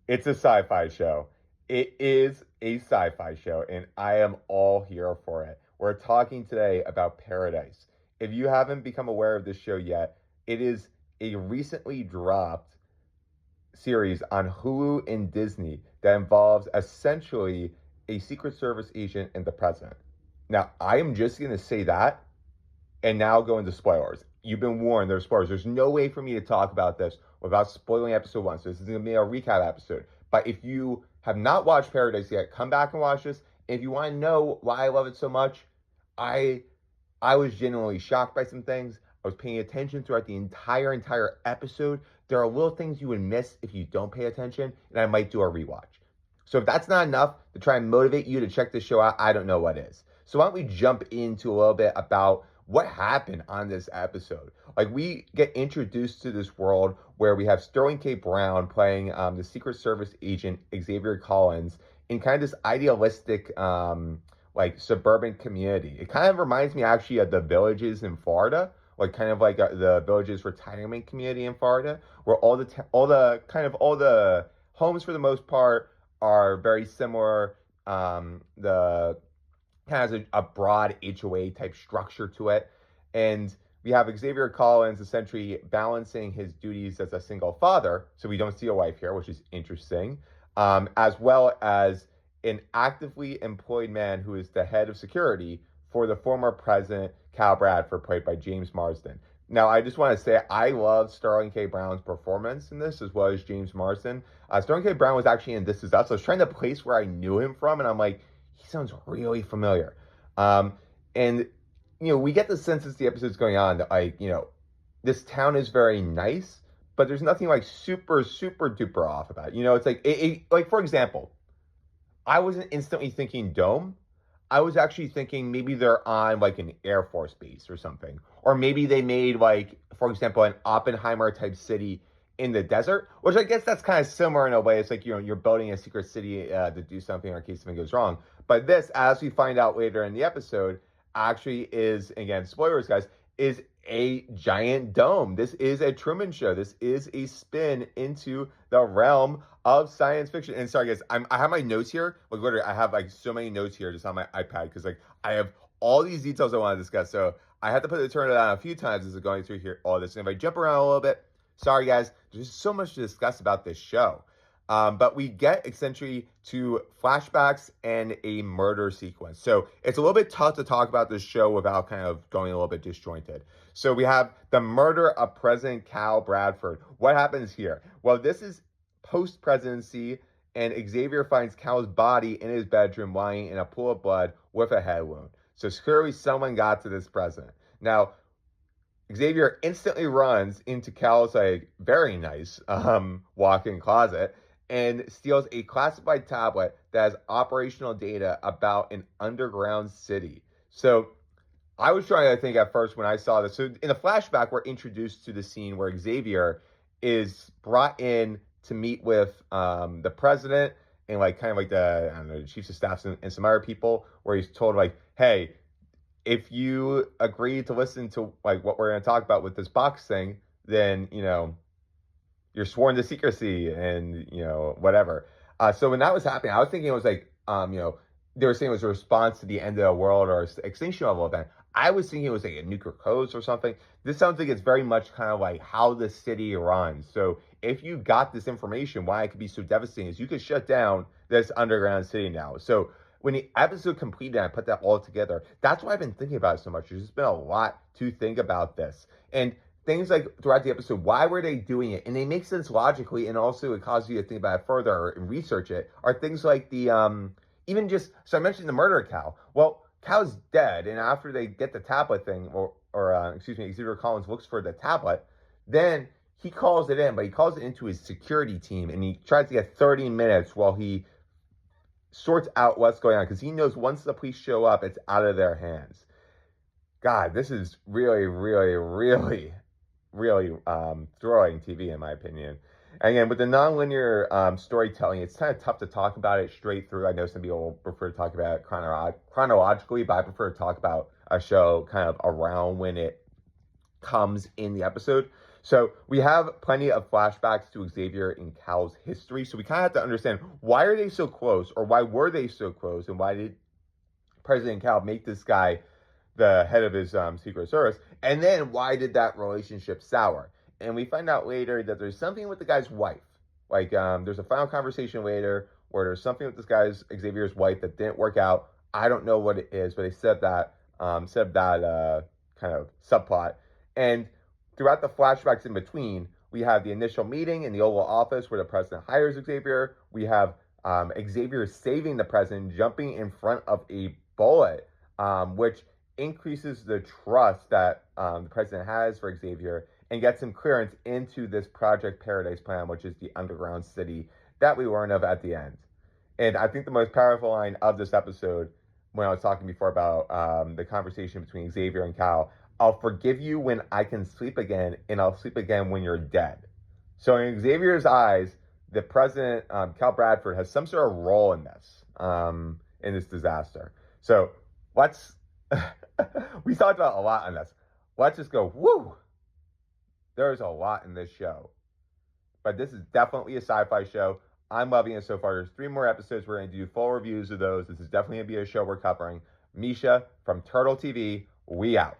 It's a sci-fi show. It is a sci-fi show, and I am all here for it. We're talking today about Paradise. If you haven't become aware of this show yet, it is a recently dropped series on Hulu and Disney that involves essentially a Secret Service agent and the president. Now, I am just going to say that and now go into spoilers. You've been warned, there's spoilers. There's no way for me to talk about this without spoiling episode one. So this is going to be a recap episode. But if you have not watched Paradise yet, come back and watch this. If you want to know why I love it so much, I I was genuinely shocked by some things. I was paying attention throughout the entire episode. There are little things you would miss if you don't pay attention, and I might do a rewatch. So if that's not enough to try and motivate you to check this show out, I don't know what is. So why don't we jump into a little bit about what happened on this episode? Like, we get introduced to this world where we have Sterling K. Brown playing the Secret Service agent Xavier Collins in kind of this idealistic like suburban community. It kind of reminds me actually of the villages in Florida, like kind of like the villages retirement community in Florida, where all the homes for the most part are very similar. The kind of has a broad HOA type structure to it, and we have Xavier Collins essentially balancing his duties as a single father, so we don't see a wife here, which is interesting, as well as an actively employed man who is the head of security for the former president Cal Bradford, played by James Marsden. Now, I just want to say I love Sterling K. Brown's performance in this, as well as James Marsden. Sterling K. Brown was actually in This Is Us. I was trying to place where I knew him from, and I'm like, he sounds really familiar. And we get the sense as the episode's going on that, like, this town is very nice, but there's nothing like super, super duper off about it. It's like, like, for example, I wasn't instantly thinking dome. I was actually thinking maybe they're on like an Air Force base or something. Or maybe they made, like, for example, an Oppenheimer type city in the desert, which I guess that's kind of similar in a way. It's like, you're building a secret city to do something in case something goes wrong. But this, as we find out later in the episode, actually is, again, spoilers, guys, is a giant dome. This is a Truman Show. This is a spin into the realm of science fiction. And sorry, guys, I have my notes here. Like, literally, I have like so many notes here just on my iPad because, like, I have all these details I want to discuss. So I had to turn it on a few times as I'm going through here all this. And if I jump around a little bit, sorry, guys, there's so much to discuss about this show. But we get essentially to flashbacks and a murder sequence. So it's a little bit tough to talk about this show without kind of going a little bit disjointed. So we have the murder of President Cal Bradford. What happens here? Well, this is post-presidency, and Xavier finds Cal's body in his bedroom lying in a pool of blood with a head wound. So clearly someone got to this president. Now, Xavier instantly runs into Cal's like very nice walk-in closet and steals a classified tablet that has operational data about an underground city. So I was trying to think at first when I saw this. So in the flashback, we're introduced to the scene where Xavier is brought in to meet with the president and like kind of like the, I don't know, the chiefs of staff and some other people, where he's told like, hey, if you agree to listen to like what we're going to talk about with this box thing, then you're sworn to secrecy and whatever. So when that was happening, I was thinking it was like they were saying it was a response to the end of the world or extinction level event. I was thinking it was like a nuclear codes or something. This sounds like it's very much kind of like how the city runs. So if you got this information, why it could be so devastating is you could shut down this underground city now. So when the episode completed and I put that all together, that's why I've been thinking about it so much. There's just been a lot to think about this. And things like throughout the episode, why were they doing it? And they make sense logically, and also it causes you to think about it further and research it, are things like the, even just, so I mentioned the murder of Cal. Well, Cal's dead, and after they get the tablet thing, excuse me, Xavier Collins looks for the tablet, then he calls it in, but he calls it into his security team, and he tries to get 30 minutes while he sorts out what's going on, because he knows once the police show up, it's out of their hands. God, this is really, really, really, really throwing TV, in my opinion. And again, with the nonlinear storytelling, it's kind of tough to talk about it straight through. I know some people prefer to talk about it chronologically, but I prefer to talk about a show kind of around when it comes in the episode. So we have plenty of flashbacks to Xavier and Cal's history. So we kind of have to understand, why are they so close, or why were they so close, and why did President Cal make this guy the head of his Secret Service? And then why did that relationship sour? And we find out later that there's something with the guy's wife. Like, there's a final conversation later where there's something with this guy's, Xavier's wife, that didn't work out. I don't know what it is, but they said that kind of subplot. And throughout the flashbacks in between, we have the initial meeting in the Oval Office where the president hires Xavier. We have Xavier saving the president, jumping in front of a bullet, which increases the trust that the president has for Xavier and gets him clearance into this Project Paradise plan, which is the underground city that we learn of at the end. And I think the most powerful line of this episode, when I was talking before about the conversation between Xavier and Cal, I'll forgive you when I can sleep again, and I'll sleep again when you're dead. So in Xavier's eyes, the president, Cal Bradford, has some sort of role in this disaster. So let's, we talked about a lot on this. Let's just go, woo! There's a lot in this show. But this is definitely a sci-fi show. I'm loving it so far. There's 3 more episodes. We're going to do full reviews of those. This is definitely going to be a show we're covering. Misha from Turtle TV, we out.